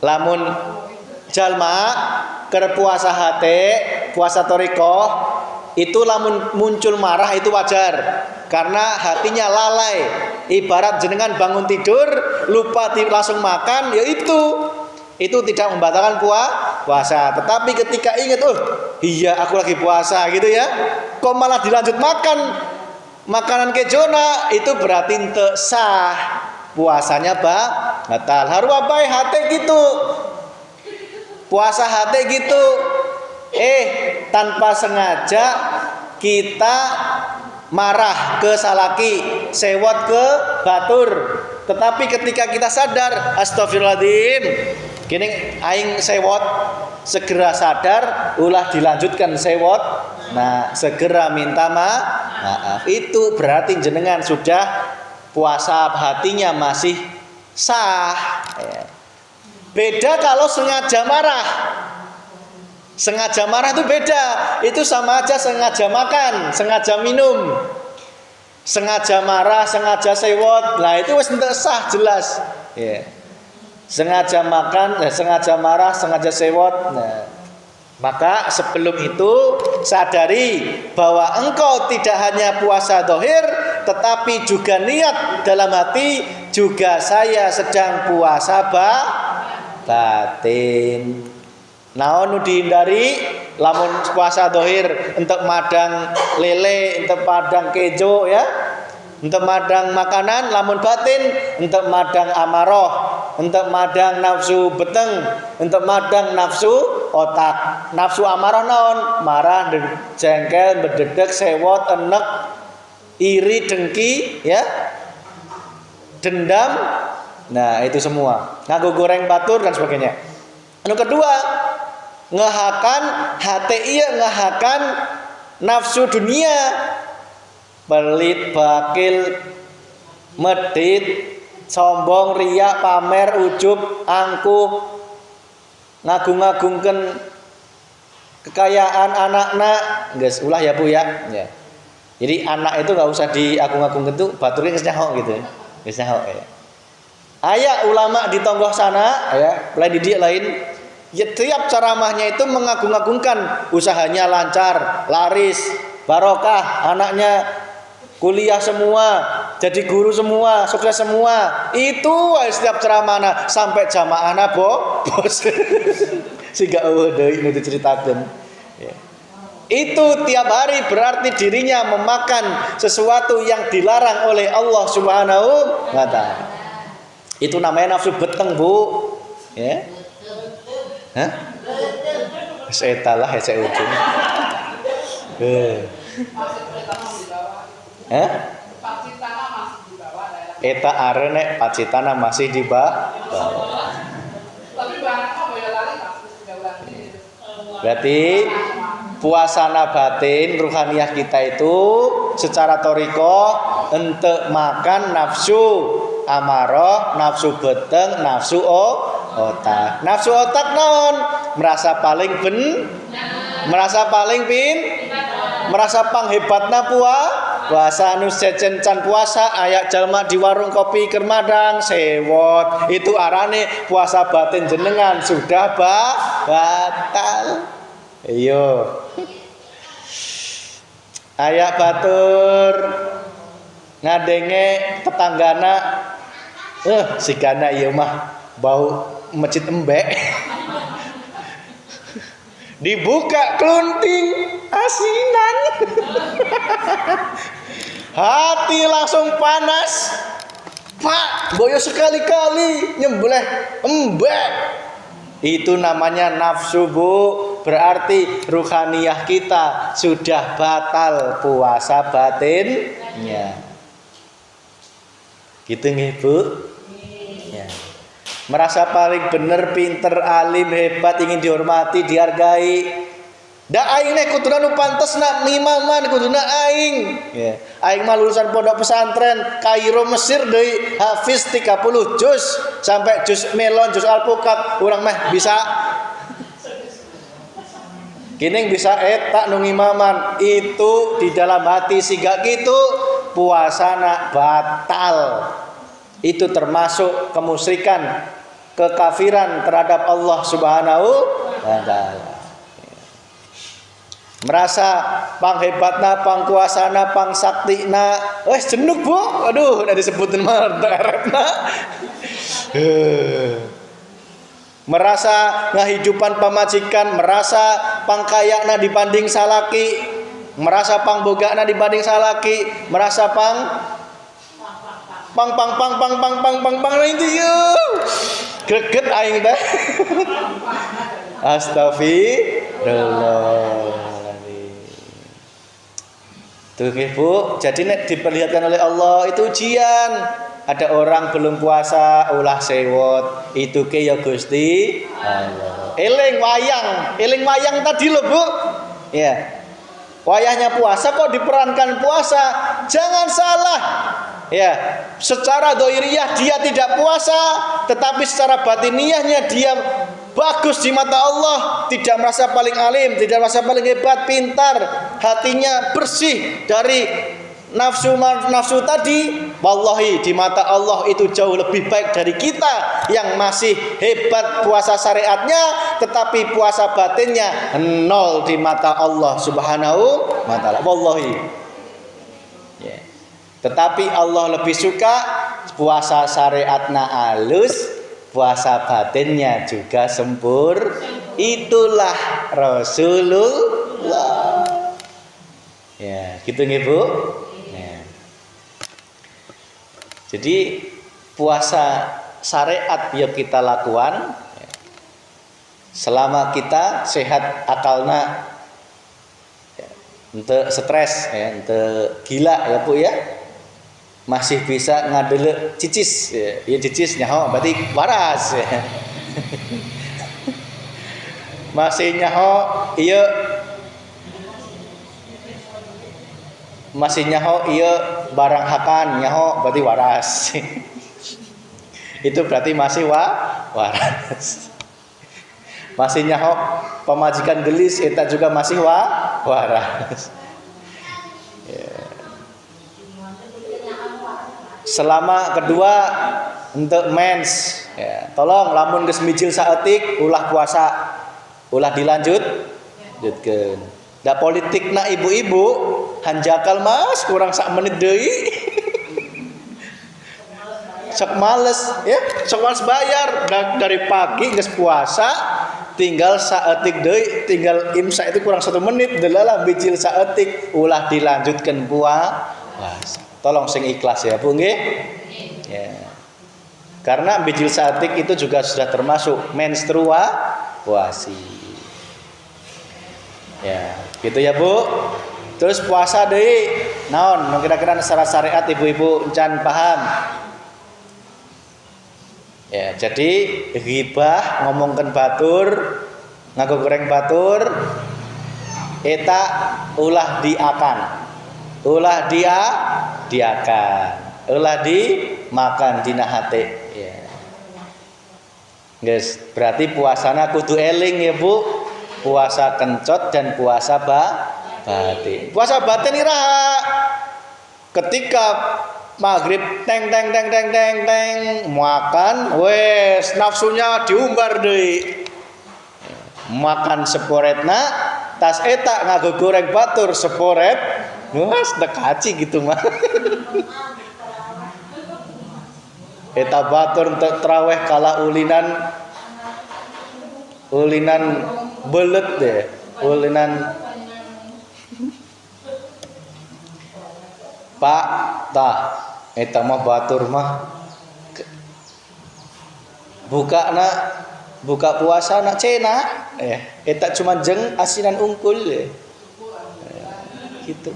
Lamun jalma keur puasa hate puasa torikoh itu lamun muncul marah itu wajar karena hatinya lalai. Ibarat jenengan bangun tidur lupa langsung makan ya itu tidak membatalkan puasa. Tetapi ketika ingat iya aku lagi puasa gitu ya kok malah dilanjut makan makanan kejona itu berarti teu sah puasanya batal. Harua bae hate gitu puasa hate gitu tanpa sengaja kita marah ke salaki sewot ke batur tetapi ketika kita sadar astagfirullahaladzim kini aing sewot segera sadar ulah dilanjutkan sewot. Nah segera minta maaf itu berarti jenengan sudah puasa hatinya masih sah ya. Beda kalau sengaja marah. Sengaja marah itu beda. Itu sama aja sengaja makan, sengaja minum. Sengaja marah, sengaja sewot. Nah itu wis entek sah jelas. Ya. Sengaja makan, sengaja marah, sengaja sewot. Nah, maka sebelum itu sadari bahwa engkau tidak hanya puasa dohir, tetapi juga niat dalam hati juga saya sedang puasa batin. Naon dihindari lamun puasa dohir untuk madang lele, untuk madang kejo ya, untuk madang makanan. Lamun batin untuk madang amaroh, untuk madang nafsu beteng, untuk madang nafsu otak. Nafsu amaroh naon? Marah, jengkel, berdedek, sewot, enek, iri, dengki ya, dendam. Nah itu semua ngaku goreng batur dan sebagainya. Anu kedua ngehakan hati iya ngehakan nafsu dunia pelit bakil medit sombong riak pamer ujub angkuh ngagung-ngagungkan kekayaan anak-anak guys ulah ya Bu ya. Jadi anak itu nggak usah diagung-agungkan tuh baturnya geus nyaho gitu geus nyaho ya. Aya ulama di tonggoh sana ya lain di dia lain Ya, tiap ceramahnya itu mengagung-agungkan usahanya lancar, laris, barokah, anaknya kuliah semua, jadi guru semua, sukses semua. Itu setiap ceramah sampai jamaah bos. Siga deui nu diceritakeun. Ya. Itu tiap hari berarti dirinya memakan sesuatu yang dilarang oleh Allah Subhanahu wa taala. Itu namanya nafsu beteng, Bu. Ya. Hah? Eta lah hese ujung. Eta arene pacitana masih di bawah. Berarti puasana batin ruhaniyah kita itu secara toriko ente makan nafsu amarah, nafsu beteng, nafsu otak. Nafsu otak naon? Merasa paling merasa panghebatna puasa anu secen can puasa aya jalma di warung kopi keur madang sewot. Itu arane puasa batin jenengan sudah batal. Iyo. Aya batur ngadenge tetanggana sigana ieu mah bau masjid embek. Dibuka klunting asinan. Hati langsung panas. Pak, boyo sekali-kali nyembelih embek. Itu namanya nafsu, Bu. Berarti ruhaniyah kita sudah batal puasa batinnya. Gitu nggih, Bu? Ya. Merasa paling bener, pinter, alim, hebat, ingin dihormati, dihargai. Da aing nek kuduna nu pantesna imaman kuduna aing. Ya. Aing mah lulusan pondok pesantren Kairo Mesir deui, hafiz 30 juz sampai juz melon, juz alpukat, urang mah bisa. Kining bisa eta nu imaman itu di dalam hati siga kitu puasana batal. Itu termasuk kemusyrikan, kekafiran terhadap Allah Subhanahu wa taala. Merasa panghebatna, pangkuasana, pangsaktina, wes jenuk, Bu. Aduh, udah disebutin mah eretna. Merasa ngahidupan pamajikan, merasa pangkayana dibanding salaki, merasa pangbogana dibanding salaki, merasa pang itu yuk greget aing teh. Astagfirullahaladzim. Tuh Bu, jadi nek diperlihatkan oleh Allah itu ujian. Ada orang belum puasa ulah sewot, itu ke ya Gusti Allah. Eling wayang tadi loh, Bu. Ya. Wayahnya puasa kok diperankan puasa. Jangan salah. Ya, secara doiriyah dia tidak puasa, tetapi secara batiniyahnya dia bagus di mata Allah, tidak merasa paling alim, tidak merasa paling hebat, pintar, hatinya bersih dari nafsu tadi. Wallahi di mata Allah itu jauh lebih baik dari kita yang masih hebat puasa syariatnya, tetapi puasa batinnya nol di mata Allah Subhanahu wa taala. Wallahi. Tetapi Allah lebih suka puasa syariatna halus, puasa batinnya juga sempur. Itulah Rasulullah. Ya, gitu nggih, Bu? Ya. Jadi puasa syariat yang kita lakukan selama kita sehat akalna, ya, untuk stres, ya, untuk gila ya Bu ya. Masih bisa ngadele cicis, ya cicis nyaho berarti waras ya. Masih nyaho iya barang hakan nyaho berarti waras. Itu berarti masih waras. Masih nyaho pemajikan gelis eta juga masih waras. Selama kedua untuk mens Ya, tolong lamun geus mijil saeutik ulah puasa. Ulah dilanjutkeun. Da politikna ibu-ibu hanjakal Mas kurang sak menit deui. Sok males ya, sok males bayar dari pagi geus puasa tinggal saeutik deui, tinggal imsak itu kurang 1 menit delalah mijil saeutik ulah dilanjutkeun puasa. Tolong sing ikhlas ya, Bu nggih. Ya. Karena mijil saeutik itu juga sudah termasuk menstruasi. Ya, gitu ya Bu. Terus puasa deui naon kira-kira secara syariat ibu-ibu encan paham. Ya, jadi ghibah ngomongkeun batur, ngaku goreng batur eta ulah diakan. Ulah diakan. Ulah dimakan dina hate. Ya. Guys, berarti puasana kudu eling ya Bu. Puasa kencot dan puasa batin. Puasa batin iraha ketika maghrib teng makan wes nafsunya diumbar deui. Makan seporetna tas eta ngago goreng batur seporet wes dekaci gitu mah. Eta batur untuk traweh kala ulinan belet deh, ulinan Pak tah eta mah batur mah buka puasa na cena eta cuma jeng asinan unggul gitu.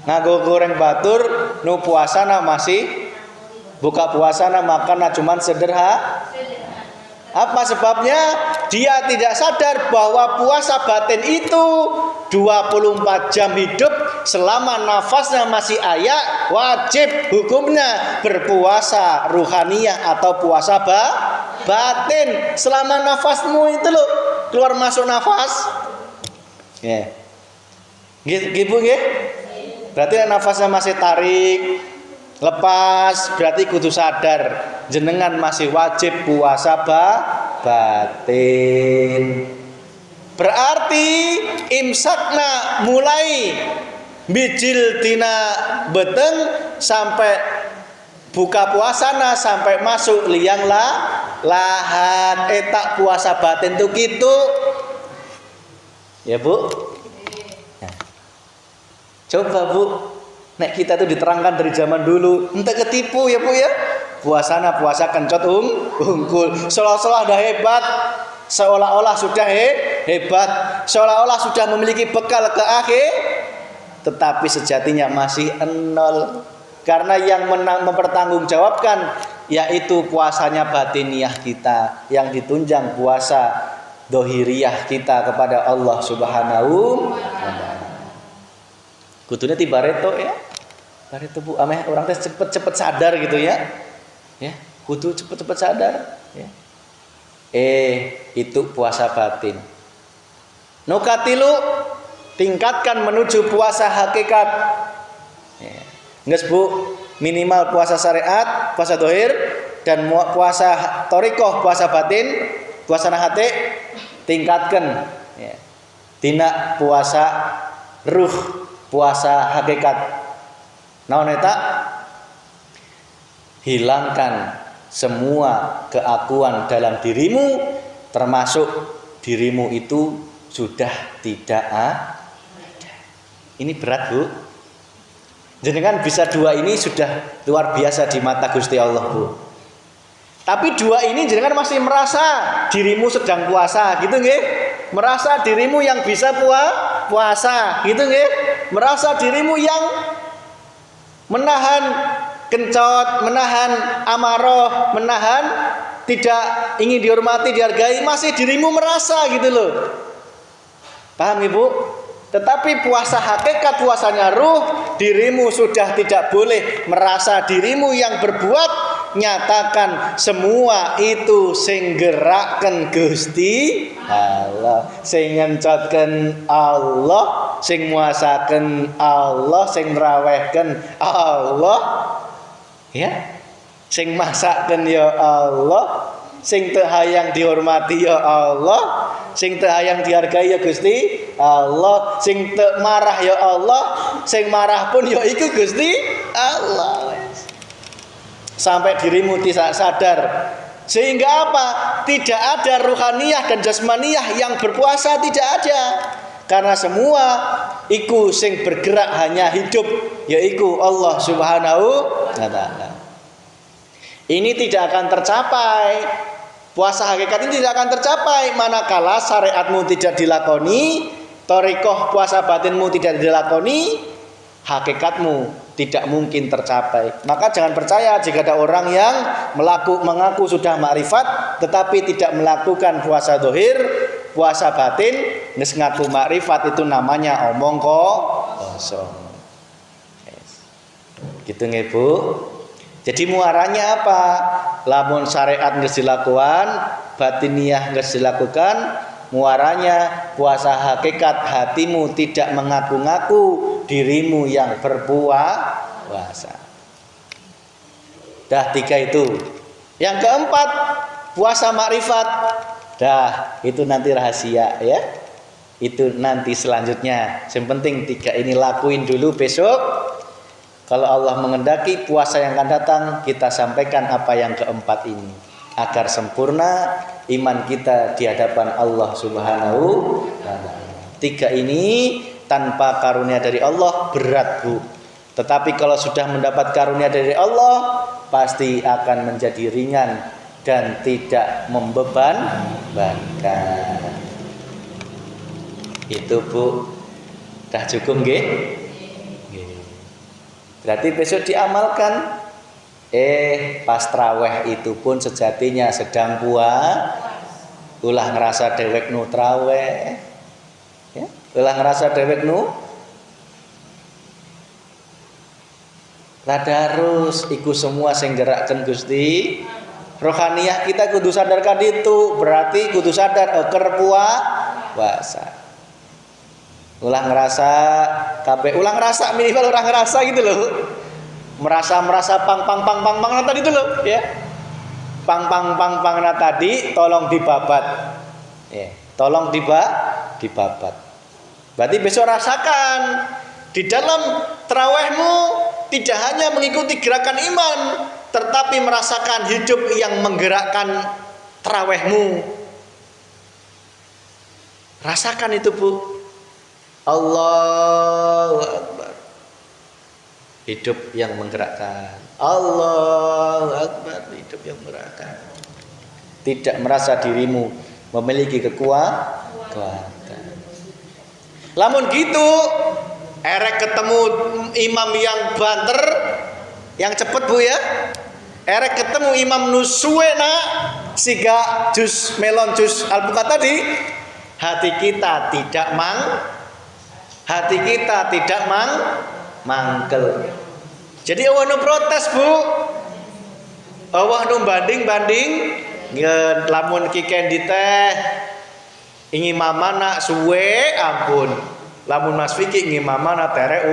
Ngago goreng batur nu puasana masih buka puasana makan cuma sederhana. Apa sebabnya? Dia tidak sadar bahwa puasa batin itu 24 jam hidup selama nafasnya masih aya, wajib hukumnya berpuasa ruhaniyah atau puasa batin selama nafasmu itu loh keluar masuk nafas. Ya. Gitu nggih? Berarti nafasnya masih tarik, lepas, berarti kudu sadar jenengan masih wajib puasa batin. Berarti imsakna mulai bijil tina beteng sampai buka puasana sampai masuk liang lahat eta puasa batin tuh gitu. Ya Bu. Nah. Coba Bu, nek kita tuh diterangkan dari zaman dulu, entah ketipu ya Bu ya. Puasana puasa kencot unggul, seolah-olah dah hebat, seolah-olah sudah hebat, seolah-olah sudah memiliki bekal ke akhir, tetapi sejatinya masih nol. Karena yang mempertanggungjawabkan yaitu puasanya batiniah kita, yang ditunjang puasa dohiriyah kita kepada Allah Subhanahu wa ta'ala. Kudune tiba reto ya. Bareto Bu, ameh orang teh cepet-cepet sadar gitu ya. Ya, kudu cepet-cepet sadar ya. Itu puasa batin. Nukatilu tingkatkan menuju puasa hakikat. Ya. Nges Bu, minimal puasa syariat, puasa dohir dan puasa torikoh, puasa batin, puasa nahate tingkatkan ya. Dina puasa ruh, puasa hakikat. Naon eta? Hilangkan semua keakuan dalam dirimu, termasuk dirimu itu sudah tidak ada. Ini berat Bu. Jenengan bisa dua ini sudah luar biasa di mata Gusti Allah Bu. Tapi dua ini jenengan masih merasa dirimu sedang puasa gitu nggih? Merasa dirimu yang bisa puasa gitu nggih? Merasa dirimu yang menahan kencot, menahan amarah, menahan tidak ingin dihormati, dihargai, masih dirimu merasa gitu loh. Paham Ibu? Tetapi puasa hakikat, puasanya ruh, dirimu sudah tidak boleh merasa dirimu yang berbuat, nyatakan semua itu sing gerakkan Gusti Allah, sing ngencotkan Allah, sing muasakan Allah, sing rawehkan Allah, ya, sing masakkan ya Allah, Sing teu hayang dihormati ya Allah, sing teu hayang dihargai ya Gusti Allah, sing teu marah ya Allah, sing marah pun ya iku Gusti Allah. Sampai dirimu tidak sadar. Sehingga apa? Tidak ada ruhaniyah dan jasmaniyah yang berpuasa, tidak ada. Karena semua iku sing bergerak hanya hidup, yaitu Allah Subhanahu wa taala. Ini tidak akan tercapai. Puasa hakikat ini tidak akan tercapai manakala syariatmu tidak dilakoni, thariqah puasa batinmu tidak dilakoni, hakikatmu tidak mungkin tercapai. Maka jangan percaya jika ada orang yang mengaku sudah makrifat tetapi tidak melakukan puasa zahir, puasa batin, nges ngaku makrifat, itu namanya omong kosong. Gitu nggih Bu? Jadi muaranya apa? Lamun syariat nges dilakukan, batiniyah nges dilakukan, muaranya puasa hakikat hatimu tidak mengaku-ngaku dirimu yang berpuasa. Dah 3 itu. Yang keempat, puasa makrifat. Dah, itu nanti rahasia ya. Itu nanti selanjutnya. Yang penting 3 ini lakuin dulu besok. Kalau Allah mengendaki puasa yang akan datang, kita sampaikan apa yang keempat ini agar sempurna iman kita di hadapan Allah Subhanahu wa taala. 3 ini tanpa karunia dari Allah berat Bu. Tetapi kalau sudah mendapat karunia dari Allah pasti akan menjadi ringan dan tidak membebankan. Itu Bu. Dah cukup nggih? Nggih. Berarti besok diamalkan. Pas traweh itu pun sejatinya sedang ulah ngerasa dewek nu traweh. Ya, ulah ngerasa dewek nu tadarus iku semua sing gerakkeun Gusti. Rohaniyah kita kudu sadarkan itu, berarti kudu sadar eker puasa. Ulah ngerasa kabeh, ulah ngerasa minimal orang ngerasa gitu loh. Merasa pang tadi itu loh ya. Pang tadi tolong dibabat. Ya, tolong dibabat. Berarti besok rasakan di dalam tarawihmu tidak hanya mengikuti gerakan iman, tetapi merasakan hidup yang menggerakkan tarawihmu. Rasakan itu Bu. Allahu Akbar. Hidup yang menggerakkan. Allahu Akbar. Hidup yang menggerakkan. Tidak merasa dirimu memiliki kekuatan. Lamun gitu, erek ketemu imam yang banter, yang cepet Bu ya. Erek ketemu imam nusuena siga jus melon jus alpukat tadi, hati kita tidak mangkel. Jadi awak nu protes Bu, awak nu banding lamun kikendi teh ingin mamana suwe ampun, lamun Mas Fikri ingin mamana tere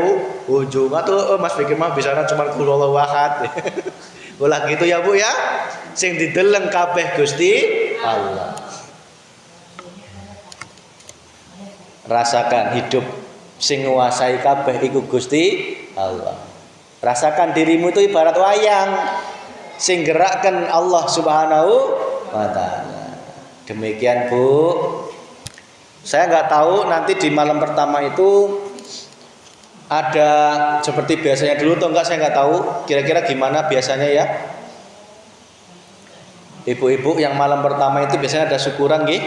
ujung atuh Mas Fikri mah bisana cuma kulullah wahad. Ulah gitu ya Bu ya, sing dideleng kabeh Gusti Allah. Rasakan hidup sing nguasai kabeh iku Gusti Allah. Rasakan dirimu itu ibarat wayang sing gerakkan Allah Subhanahu wa taala. Demikian Bu. Saya nggak tahu nanti di malam pertama itu ada seperti biasanya dulu atau enggak, saya nggak tahu. Kira-kira gimana biasanya ya? Ibu-ibu yang malam pertama itu biasanya ada syukuran nggih?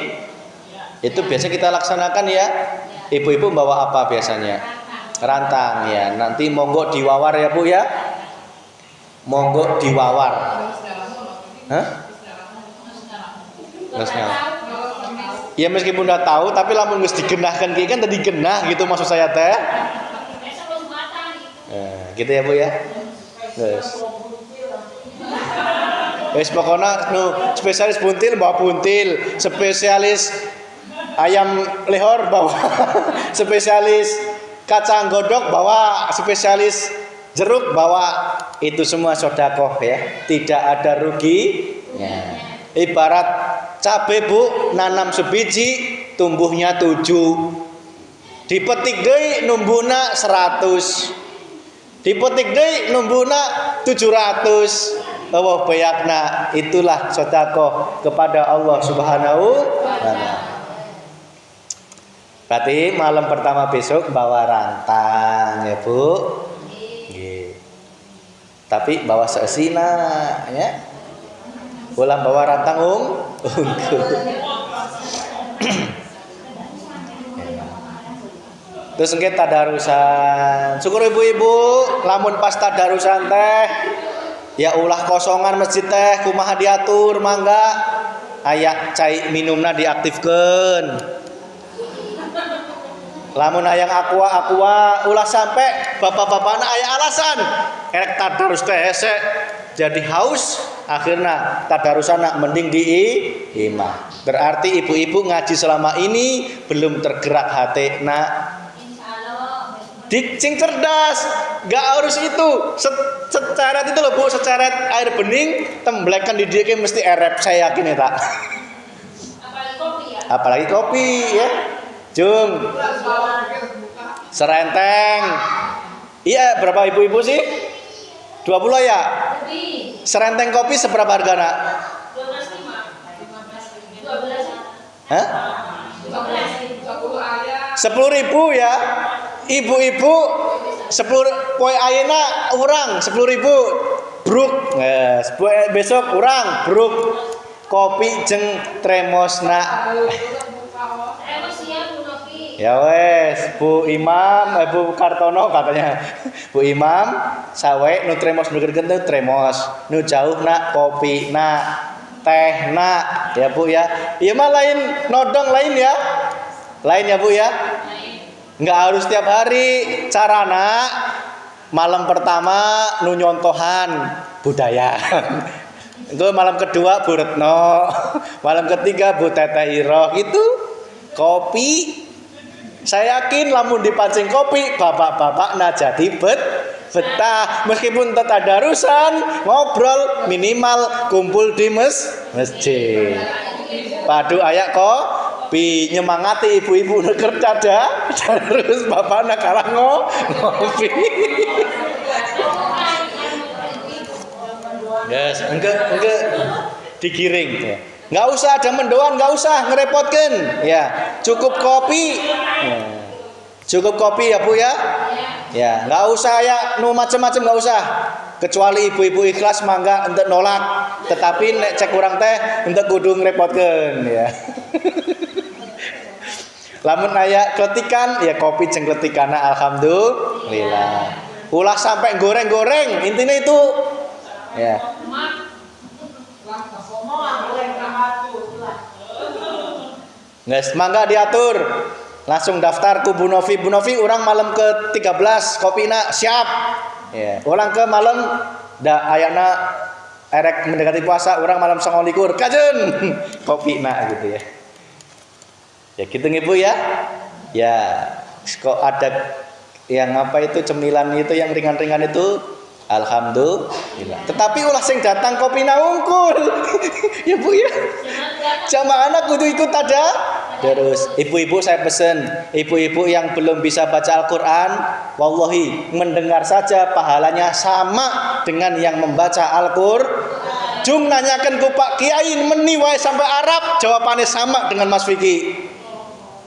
Itu biasa kita laksanakan ya. Ibu-ibu bawa apa biasanya? Rantang ya. Nanti monggo diwawar ya Bu ya. Monggo diwawar. Hah? Ya meskipun udah tahu tapi lamun geus digenahkan ki kan tadi genah gitu maksud saya teh. Gitu ya Bu ya. Wes pokoknya spesialis buntil bawa buntil, spesialis ayam lehor bawa spesialis kacang godok bawa, spesialis jeruk bawa, itu semua sedekah ya, tidak ada ruginya. Ibarat cabe Bu, nanam sebiji tumbuhnya 7. Dipetik deui numbuna 100. Dipetik deui numbuna 700. Allah bayakna, itulah sedekah kepada Allah Subhanahu wa taala. Berarti malam pertama besok bawa rantang ya Bu. Nggih. Tapi bawa seusina ya. Ulang bawa rantang unggul. Terus engke tadarusan. Syukur ibu-ibu, lamun pas tadarusan teh ya ulah kosongan masjid teh kumaha diatur mangga. Aya cai minumna diaktifkeun. Lamun hayang aqua ulah sampai bapak-bapakna aya alasan erek tadarus teh hese jadi haus akhirna tadarusana mending di imah. Berarti ibu-ibu ngaji selama ini belum tergerak hatena. Sing cerdas, gak harus itu. Seceret itu loh Bu, seceret air bening temblekan di dia mesti erep, saya yakin ya tak. Apalagi kopi ya. Apalagi kopi ya. Jung. Serenteng. Iya, berapa ibu-ibu sih? 20 ya? Lebih. Serenteng kopi seberapa harganya? 12.5. 12. Hah? 12. 10.000 ya. Ibu-ibu 10 poe ayeuna urang 10.000 bruk. Besok urang bruk kopi jeng tremosna. Ya wes, Bu Imam, Bu Kartono katanya. Bu Imam, sawe nu tremos nu geudeun teh tremos, nu jauhna kopina, tehna, ya Bu ya. Ieu mah lain nodong lain ya. Lain ya Bu ya. Enggak harus tiap hari. Carana malam pertama nu nyontohan budaya. Itu malam kedua Bu Retno, malam ketiga Bu Teteh Iroh. Itu kopi. Saya yakin lamun dipancing kopi bapak-bapak nah jadi betah meskipun tadarusan ngobrol minimal kumpul di masjid. Padu ayak kopi nyemangati ibu-ibu kerja terus bapak nak kalah ngopi. Yes, enggak digiring ya. Nggak usah ada mendoan, nggak usah ngerepotkan, ya cukup kopi, ya. Cukup kopi ya Bu ya, ya nggak usah ya nu macam-macam nggak usah, kecuali ibu-ibu ikhlas mangga untuk nolak, tetapi nek cek kurang teh untuk kudu ngerepotkan, ya. Lamun aya kletikan ya kopi ceng kletikana alhamdulillah. Ulah sampai goreng-goreng, intinya itu, ya. Guys, mangga diatur. Langsung daftar ku Bu Novi. Bu Novi orang malam ke-13 kopina siap. Ya, orang ke malam ayana erek mendekati puasa, orang malam 29 kajen kopina gitu ya. Ya gitu Ibu ya. Ya, kok ada yang apa itu cemilan itu yang ringan-ringan itu alhamdulillah. Tetapi ulah sing datang kopina ungkul. Ya Bu ya. Jamaah anak kudu ikut terus. Ibu-ibu saya pesen, ibu-ibu yang belum bisa baca Al-Qur'an, wallahi mendengar saja pahalanya sama dengan yang membaca Al-Qur'an. Jung nanyakan ku Pak Kiai meni wae sampai Arab, jawabannya sama dengan Mas Vicky.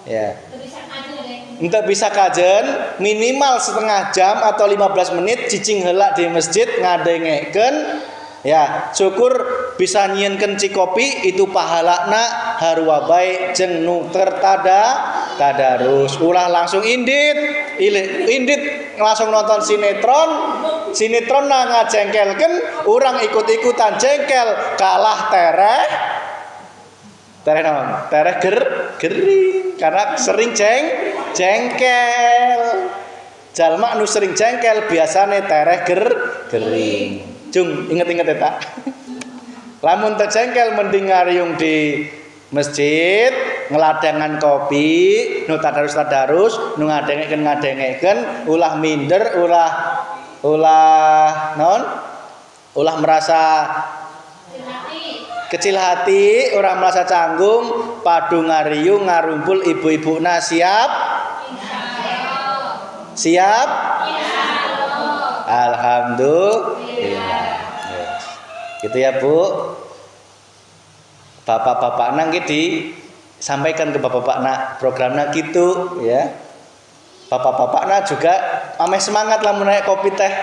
Ya. Untuk bisa kajen minimal setengah jam atau 15 menit cicing heula di masjid ngadengeken ya syukur bisa nyienkeun cikopi itu pahalana harua bae jeung nu tadarus ulah langsung indit langsung nonton sinetron na ngajengkelkeun urang ikut-ikutan jengkel kalah tereh naon tereh gering karena sering jengkel. Jalma nu sering jengkel biasane tereh gering. Jung inget-inget ya tak. Lamun teu jengkel mending ngariung di masjid ngeladangan kopi nu tadarus nu ngadengekeun ulah minder ulah merasa kecil hati, orang merasa canggung, padu ngariyu ngarumpul ibu-ibu siap? Siap? Alhamdulillah. Gitu ya Bu. Bapak-bapak nang disampaikan ke bapak-bapak nak programnya gitu ya. Bapak-bapak nak juga ameh semangat lah menaik kopi teh.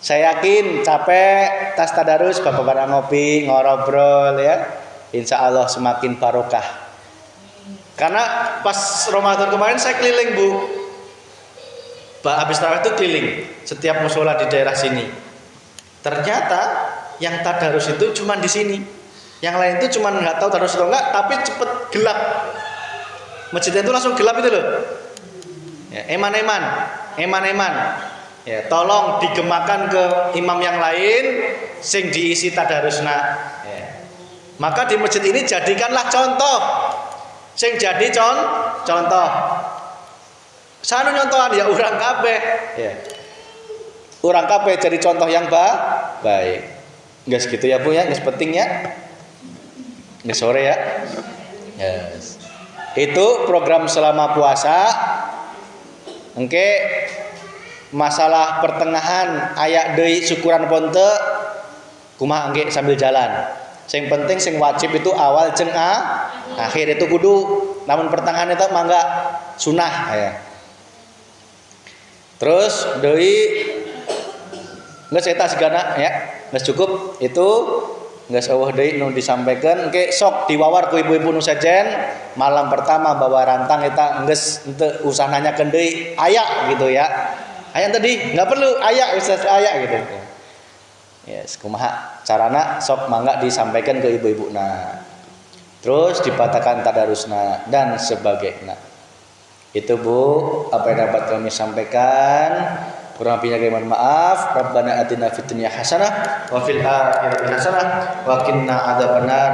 Saya yakin capek tas tadarus bapak-bapak ngopi ngobrol ya. Insya Allah semakin barokah. Karena pas Ramadan kemarin saya keliling Bu. Habis tarawih itu keliling setiap musola di daerah sini. Ternyata yang tadarus itu cuma di sini. Yang lain itu cuma nggak tahu tadarus atau enggak, tapi cepet gelap. Masjidnya itu langsung gelap itu loh. Ya, eman-eman. Ya, tolong digemakan ke imam yang lain sing diisi tadarusna. Ya. Maka di masjid ini jadikanlah contoh. Sing jadi contoh. Sanu nyontohan ya urang kabeh. Ya. Urang kabeh jadi contoh yang baik. Nggak segitu ya Bu ya, nggak penting ya. Nggak sore ya. Yes. Itu program selama puasa. Oke. Masalah pertengahan ayak deui syukuran ponte kumaha engke sambil jalan. Sing penting sing wajib itu awal jeung akhir itu kudu. Namun pertengahan itu mangga sunah ya. Terus deui geus eta sigana ya. Geus cukup itu geus eueuh deui nu disampaikan engke sok diwawar ku ibu-ibu nu sejen malam pertama bawa rantang eta geus henteu usah nanyakeun deui aya gitu ya. Aya tadi enggak perlu aya ustaz aya gitu. Yes, kumaha carana sok mangga disampaikan ke ibu-ibuna. Terus dipatakan tadarusna dan sebagainya. Itu Bu, apa yang dapat kami sampaikan. Kurang lebihnya mohon maaf. Rabbana atina fid dunya hasanah wa fil akhirati hasanah wa qina adzabannar.